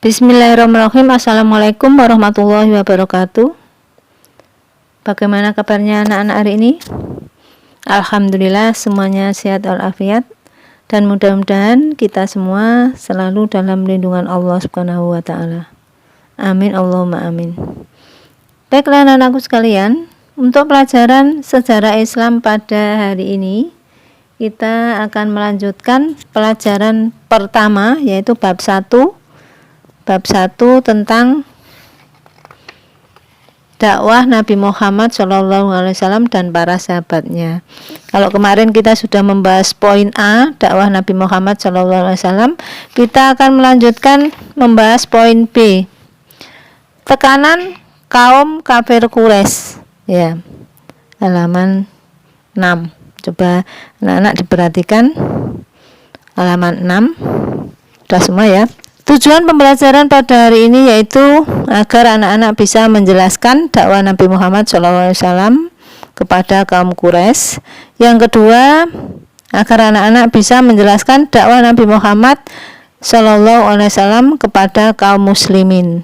Bismillahirrahmanirrahim. Assalamualaikum warahmatullahi wabarakatuh. Bagaimana kabarnya anak-anak hari ini? Alhamdulillah semuanya sehat walafiat, dan mudah-mudahan kita semua selalu dalam lindungan Allah Subhanahu wa taala. Amin Allahumma amin. Baiklah anak-anakku sekalian, untuk pelajaran sejarah Islam pada hari ini kita akan melanjutkan pelajaran pertama, yaitu bab 1 tentang dakwah Nabi Muhammad SAW dan para sahabatnya. Kalau kemarin kita sudah membahas poin A, dakwah Nabi Muhammad SAW, kita akan melanjutkan membahas poin B, tekanan kaum kafir Quraisy, ya, halaman 6. Coba anak-anak diperhatikan halaman 6. Sudah semua ya. Tujuan pembelajaran pada hari ini yaitu agar anak-anak bisa menjelaskan dakwah Nabi Muhammad SAW kepada kaum Quraisy. Yang kedua, agar anak-anak bisa menjelaskan dakwah Nabi Muhammad SAW kepada kaum muslimin.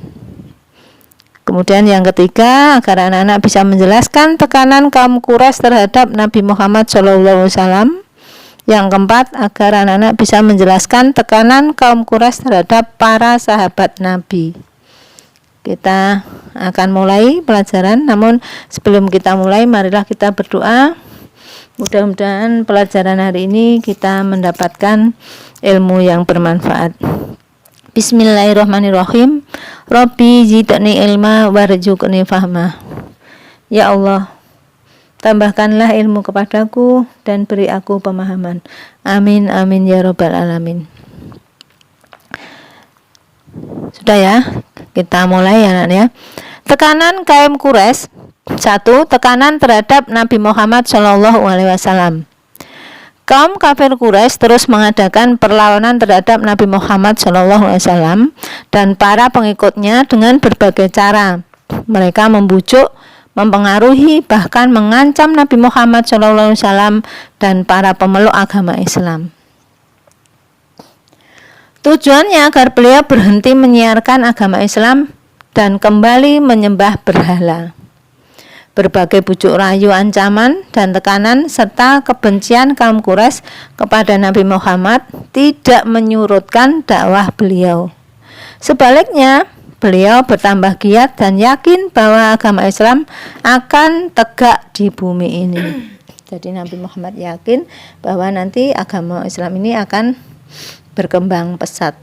Kemudian yang ketiga, agar anak-anak bisa menjelaskan tekanan kaum Quraisy terhadap Nabi Muhammad SAW. Yang keempat, agar anak-anak bisa menjelaskan tekanan kaum Quraisy terhadap para sahabat Nabi. Kita akan mulai pelajaran, namun sebelum kita mulai, marilah kita berdoa. Mudah-mudahan pelajaran hari ini kita mendapatkan ilmu yang bermanfaat. Bismillahirrahmanirrahim. Rabbi zidni ilma warzuqni fahma. Ya Allah, tambahkanlah ilmu kepadaku dan beri aku pemahaman. Amin amin ya rabbal alamin. Sudah ya, kita mulai ya anak ya. Tekanan kaum Quraisy. 1. Tekanan terhadap Nabi Muhammad SAW. Kaum kafir Quraisy terus mengadakan perlawanan terhadap Nabi Muhammad SAW dan para pengikutnya dengan berbagai cara. Mereka membujuk, mempengaruhi, bahkan mengancam Nabi Muhammad SAW dan para pemeluk agama Islam. Tujuannya agar beliau berhenti menyiarkan agama Islam dan kembali menyembah berhala. Berbagai bujuk rayu, ancaman, dan tekanan serta kebencian kaum Quraisy kepada Nabi Muhammad tidak menyurutkan dakwah beliau. Sebaliknya, beliau bertambah giat dan yakin bahwa agama Islam akan tegak di bumi ini. Jadi Nabi Muhammad yakin bahwa nanti agama Islam ini akan berkembang pesat.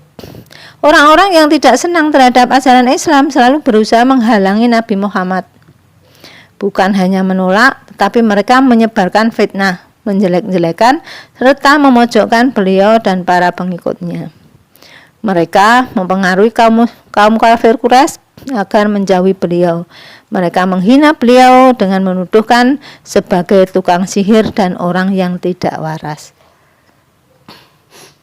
Orang-orang yang tidak senang terhadap ajaran Islam selalu berusaha menghalangi Nabi Muhammad. Bukan hanya menolak, tetapi mereka menyebarkan fitnah, menjelek-jelekan, serta memojokkan beliau dan para pengikutnya. Mereka mempengaruhi kaum kafir Quraisy agar menjauhi beliau. Mereka menghina beliau dengan menuduhkan sebagai tukang sihir dan orang yang tidak waras.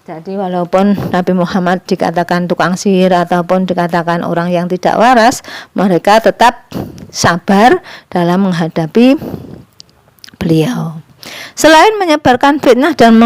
Jadi walaupun Nabi Muhammad dikatakan tukang sihir ataupun dikatakan orang yang tidak waras, mereka tetap sabar dalam menghadapi beliau. Selain menyebarkan fitnah dan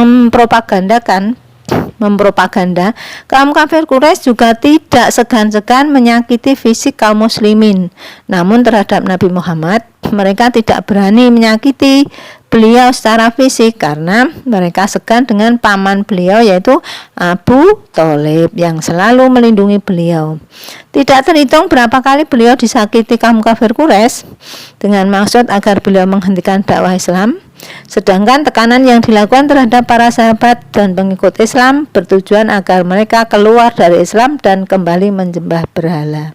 mempropaganda, kaum kafir Quraisy juga tidak segan-segan menyakiti fisik kaum muslimin. Namun terhadap Nabi Muhammad, mereka tidak berani menyakiti beliau secara fisik karena mereka segan dengan paman beliau, yaitu Abu Thalib, yang selalu melindungi beliau. Tidak terhitung berapa kali beliau disakiti kaum kafir Quraisy dengan maksud agar beliau menghentikan dakwah Islam. Sedangkan tekanan yang dilakukan terhadap para sahabat dan pengikut Islam bertujuan agar mereka keluar dari Islam dan kembali menyembah berhala.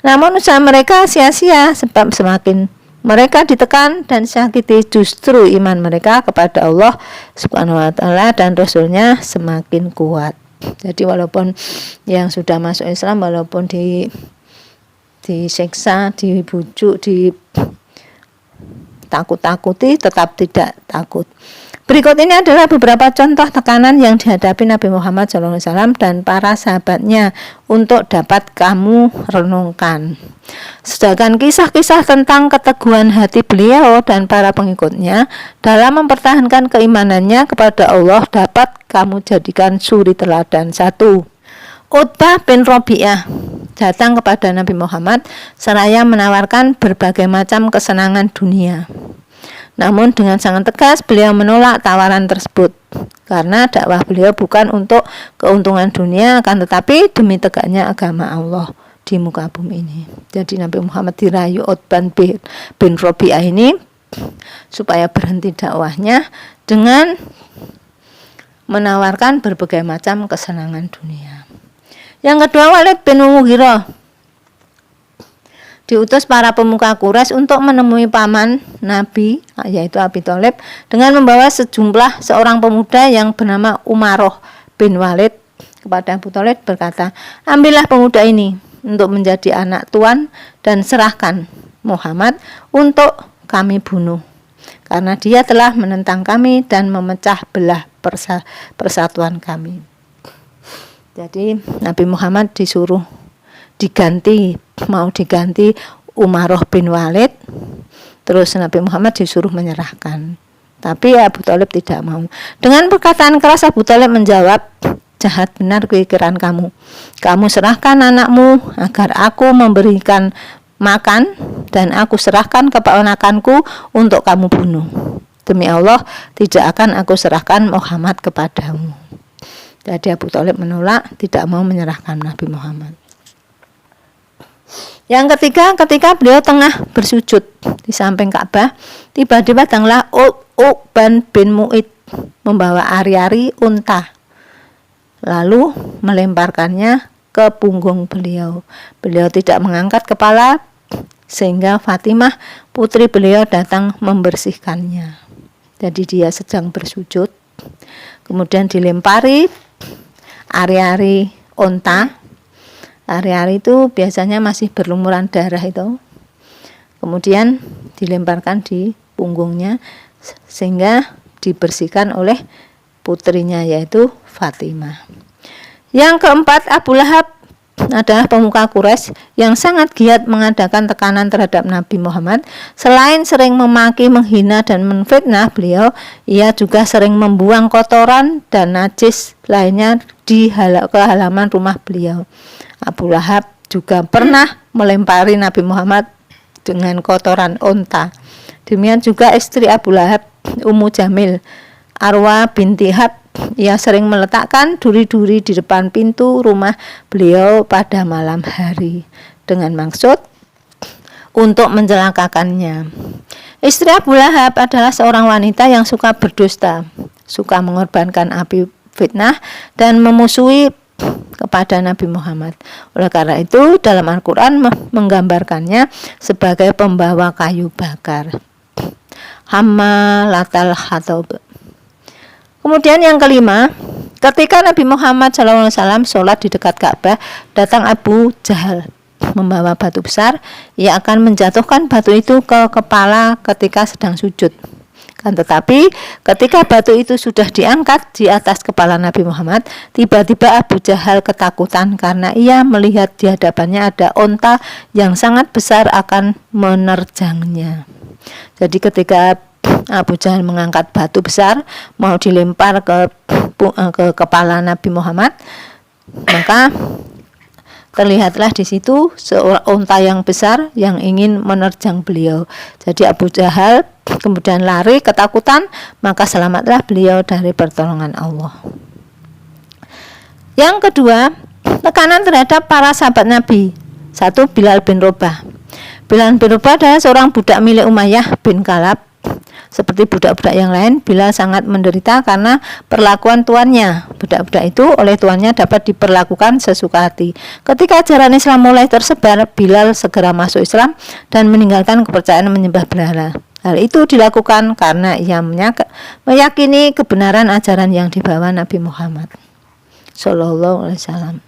Namun usaha mereka sia-sia, sebab semakin mereka ditekan dan sakiti, justru iman mereka kepada Allah Subhanahu wa taala dan Rasulnya semakin kuat. Jadi walaupun yang sudah masuk Islam, walaupun disiksa, dibujuk, ditakut-takuti, tetap tidak takut. Berikut ini adalah beberapa contoh tekanan yang dihadapi Nabi Muhammad SAW dan para sahabatnya untuk dapat kamu renungkan. Sedangkan kisah-kisah tentang keteguhan hati beliau dan para pengikutnya dalam mempertahankan keimanannya kepada Allah dapat kamu jadikan suri teladan. 1. Utbah bin Rabi'ah datang kepada Nabi Muhammad seraya menawarkan berbagai macam kesenangan dunia. Namun dengan sangat tegas beliau menolak tawaran tersebut karena dakwah beliau bukan untuk keuntungan dunia, akan tetapi demi tegaknya agama Allah di muka bumi ini. Jadi Nabi Muhammad dirayu Utbah bin Rabi'ah ini supaya berhenti dakwahnya dengan menawarkan berbagai macam kesenangan dunia. Yang kedua, Walid bin Mughirah diutus para pemuka Quraisy untuk menemui paman Nabi, yaitu Abi Thalib, dengan membawa seorang pemuda yang bernama Umaroh bin Walid. Kepada Abu Thalib berkata, ambillah pemuda ini untuk menjadi anak tuan dan serahkan Muhammad untuk kami bunuh, karena dia telah menentang kami dan memecah belah persatuan kami. Jadi Nabi Muhammad disuruh mau diganti Umaroh bin Walid, terus Nabi Muhammad disuruh menyerahkan, tapi Abu Thalib tidak mau. Dengan perkataan keras Abu Thalib menjawab, jahat benar pikiran kamu serahkan anakmu agar aku memberikan makan, dan aku serahkan keponakanku untuk kamu bunuh. Demi Allah, tidak akan aku serahkan Muhammad kepadamu. Jadi Abu Thalib menolak, tidak mau menyerahkan Nabi Muhammad. Yang ketiga, ketika beliau tengah bersujud di samping Ka'bah, tiba-tiba datanglah Uqban bin Mu'id membawa ari-ari unta, lalu melemparkannya ke punggung beliau. Beliau tidak mengangkat kepala, sehingga Fatimah putri beliau datang membersihkannya. Jadi dia sedang bersujud, kemudian dilempari ari-ari unta. Ari-ari itu biasanya masih berlumuran darah itu, kemudian dilemparkan di punggungnya sehingga dibersihkan oleh putrinya, yaitu Fatimah. Yang keempat, Abu Lahab adalah pemuka Quraisy yang sangat giat mengadakan tekanan terhadap Nabi Muhammad. Selain sering memaki, menghina, dan menfitnah beliau, ia juga sering membuang kotoran dan najis lainnya ke halaman rumah beliau. Abu Lahab juga pernah melempari Nabi Muhammad dengan kotoran unta. Demikian juga istri Abu Lahab, Ummu Jamil, Arwa binti Hab. Ia sering meletakkan duri-duri di depan pintu rumah beliau pada malam hari dengan maksud untuk mencelakakannya. Istri Abu Lahab adalah seorang wanita yang suka berdusta, suka mengorbankan api fitnah, dan memusuhi kepada Nabi Muhammad. Oleh karena itu dalam Al-Quran menggambarkannya sebagai pembawa kayu bakar, Hammalatal Hatab. Kemudian yang kelima, ketika Nabi Muhammad SAW sholat di dekat Ka'bah, datang Abu Jahal membawa batu besar. Ia akan menjatuhkan batu itu ke kepala ketika sedang sujud. Kan tetapi ketika batu itu sudah diangkat di atas kepala Nabi Muhammad, tiba-tiba Abu Jahal ketakutan karena ia melihat di hadapannya ada onta yang sangat besar akan menerjangnya. Jadi ketika Abu Jahal mengangkat batu besar mau dilempar ke kepala Nabi Muhammad, maka terlihatlah di situ seorang unta yang besar yang ingin menerjang beliau. Jadi Abu Jahal kemudian lari ketakutan, maka selamatlah beliau dari pertolongan Allah. Yang kedua, tekanan terhadap para sahabat Nabi. Satu, Bilal bin Rabah. Bilal bin Rabah adalah seorang budak milik Umayyah bin Kalab. Seperti budak-budak yang lain, Bilal sangat menderita karena perlakuan tuannya. Budak-budak itu oleh tuannya dapat diperlakukan sesuka hati. Ketika ajaran Islam mulai tersebar, Bilal segera masuk Islam dan meninggalkan kepercayaan menyembah berhala. Hal itu dilakukan karena ia meyakini kebenaran ajaran yang dibawa Nabi Muhammad SAW.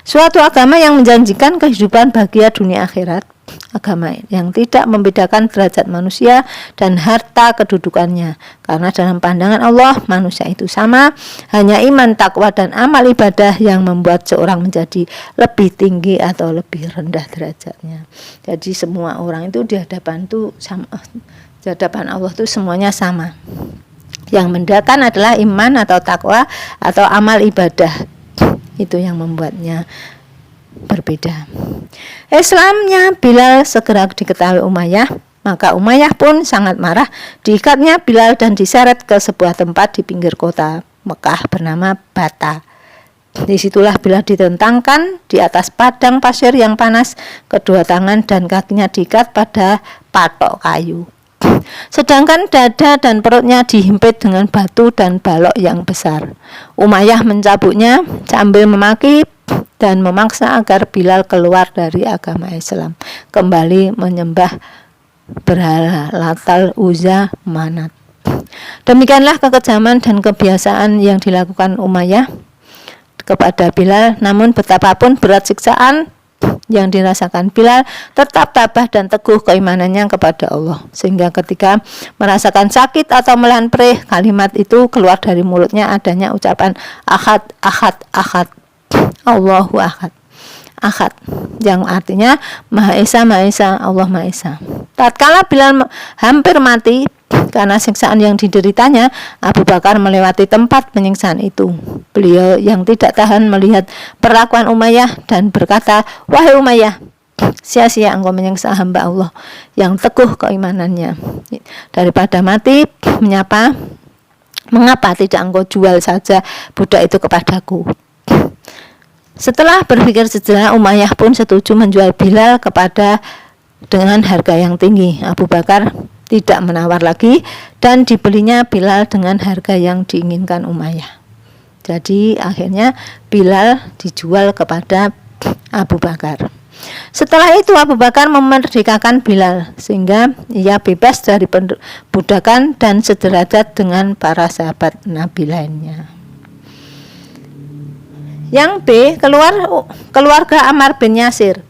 Suatu agama yang menjanjikan kehidupan bahagia dunia akhirat, agama yang tidak membedakan derajat manusia dan harta kedudukannya, karena dalam pandangan Allah manusia itu sama, hanya iman, takwa, dan amal ibadah yang membuat seorang menjadi lebih tinggi atau lebih rendah derajatnya. Jadi semua orang itu di hadapan Allah itu semuanya sama. Yang membedakan adalah iman atau takwa atau amal ibadah Itu yang membuatnya berbeda. Islamnya Bilal segera diketahui Umayyah, maka Umayyah pun sangat marah. Diikatnya Bilal dan diseret ke sebuah tempat di pinggir kota Mekah bernama Bata. Disitulah Bilal ditentangkan di atas padang pasir yang panas, kedua tangan dan kakinya diikat pada patok kayu. Sedangkan dada dan perutnya dihimpit dengan batu dan balok yang besar. Umayyah mencabuknya sambil memaki dan memaksa agar Bilal keluar dari agama Islam, kembali menyembah berhala Latal, Uzza, Manat. Demikianlah kekejaman dan kebiasaan yang dilakukan Umayyah kepada Bilal. Namun betapapun berat siksaan yang dirasakan Bilal, tetap tabah dan teguh keimanannya kepada Allah, sehingga ketika merasakan sakit atau menahan perih, kalimat itu keluar dari mulutnya adanya ucapan ahad, ahad, ahad, Allahu ahad, ahad, yang artinya Maha Esa, Maha Esa, Allah Maha Esa. Tatkala Bilal hampir mati karena siksaan yang dideritanya, Abu Bakar melewati tempat penyiksaan itu. Beliau yang tidak tahan melihat perlakuan Umayyah dan berkata, "Wahai Umayyah, sia-sia engkau menyiksa hamba Allah yang teguh keimanannya. Daripada mati menyapa, mengapa tidak engkau jual saja budak itu kepadaku?" Setelah berpikir sejenak, Umayyah pun setuju menjual Bilal dengan harga yang tinggi. Abu Bakar tidak menawar lagi dan dibelinya Bilal dengan harga yang diinginkan Umayyah. Jadi akhirnya Bilal dijual kepada Abu Bakar. Setelah itu Abu Bakar memerdekakan Bilal sehingga ia bebas dari perbudakan dan sederajat dengan para sahabat Nabi lainnya. Yang B, keluarga Ammar bin Yasir.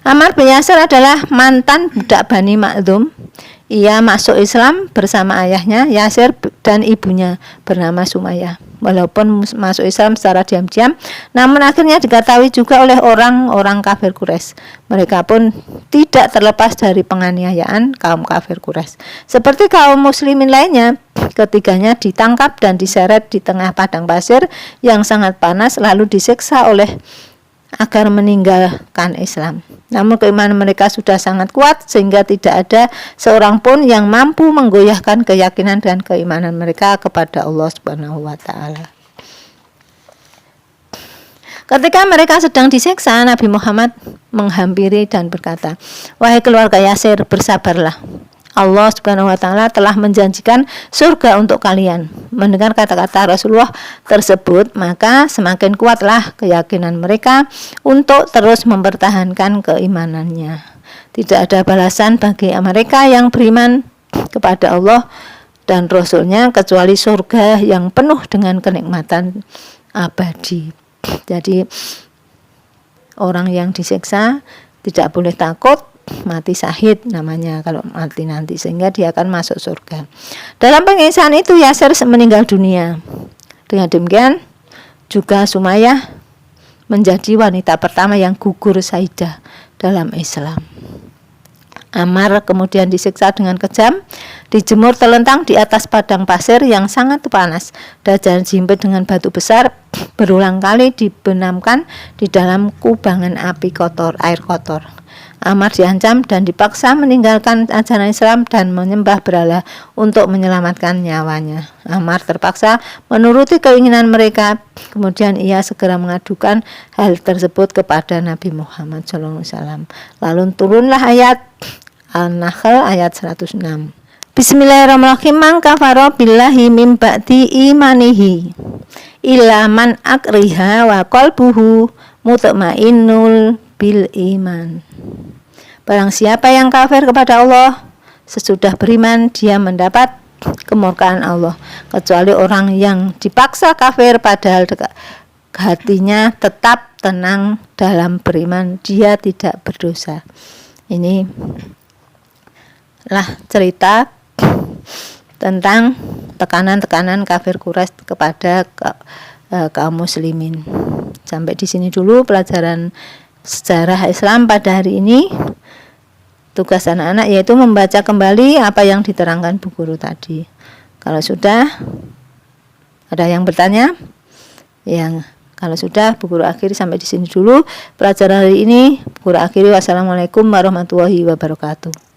Ammar bin Yasir adalah mantan budak Bani Makhzum. Ia masuk Islam bersama ayahnya Yasir dan ibunya bernama Sumayyah. Walaupun masuk Islam secara diam-diam, namun akhirnya diketahui juga oleh orang-orang kafir Quraisy. Mereka pun tidak terlepas dari penganiayaan kaum kafir Quraisy. Seperti kaum muslimin lainnya, ketiganya ditangkap dan diseret di tengah padang pasir yang sangat panas, lalu disiksa agar meninggalkan Islam. Namun keimanan mereka sudah sangat kuat sehingga tidak ada seorang pun yang mampu menggoyahkan keyakinan dan keimanan mereka kepada Allah Subhanahu wa taala. Ketika mereka sedang disiksa, Nabi Muhammad menghampiri dan berkata, "Wahai keluarga Yasir, bersabarlah. Allah Subhanahu wa taala telah menjanjikan surga untuk kalian." Mendengar kata-kata Rasulullah tersebut, maka semakin kuatlah keyakinan mereka untuk terus mempertahankan keimanannya. Tidak ada balasan bagi mereka yang beriman kepada Allah dan Rasul-Nya kecuali surga yang penuh dengan kenikmatan abadi. Jadi orang yang disiksa tidak boleh takut mati syahid namanya kalau mati nanti, sehingga dia akan masuk surga. Dalam penyiksaan itu Yasir meninggal dunia. Dengan demikian juga Sumayyah menjadi wanita pertama yang gugur syaidah dalam Islam. Ammar kemudian disiksa dengan kejam, dijemur telentang di atas padang pasir yang sangat panas, dan dihimpit dengan batu besar, berulang kali dibenamkan di dalam kubangan air kotor. Ammar diancam dan dipaksa meninggalkan ajaran Islam dan menyembah berhala untuk menyelamatkan nyawanya. Ammar terpaksa menuruti keinginan mereka. Kemudian ia segera mengadukan hal tersebut kepada Nabi Muhammad SAW. Lalu turunlah ayat An-Nahl ayat 106. Bismillahirrahmanirrahim. Man kafara billahi min ba'di imanihi illa man akriha wa qalbuhu mutmainnul bil iman. Barang siapa yang kafir kepada Allah sesudah beriman, dia mendapat kemurkaan Allah, kecuali orang yang dipaksa kafir padahal hatinya tetap tenang dalam beriman, dia tidak berdosa. Ini lah cerita tentang tekanan-tekanan kafir Quraisy kepada kaum muslimin. Sampai di sini dulu pelajaran sejarah Islam pada hari ini. Tugas anak-anak yaitu membaca kembali apa yang diterangkan Bu Guru tadi. Kalau sudah ada yang bertanya, yang Kalau sudah, Bu Guru akhiri sampai di sini dulu pelajaran hari ini. Bu Guru akhiri, wassalamualaikum warahmatullahi wabarakatuh.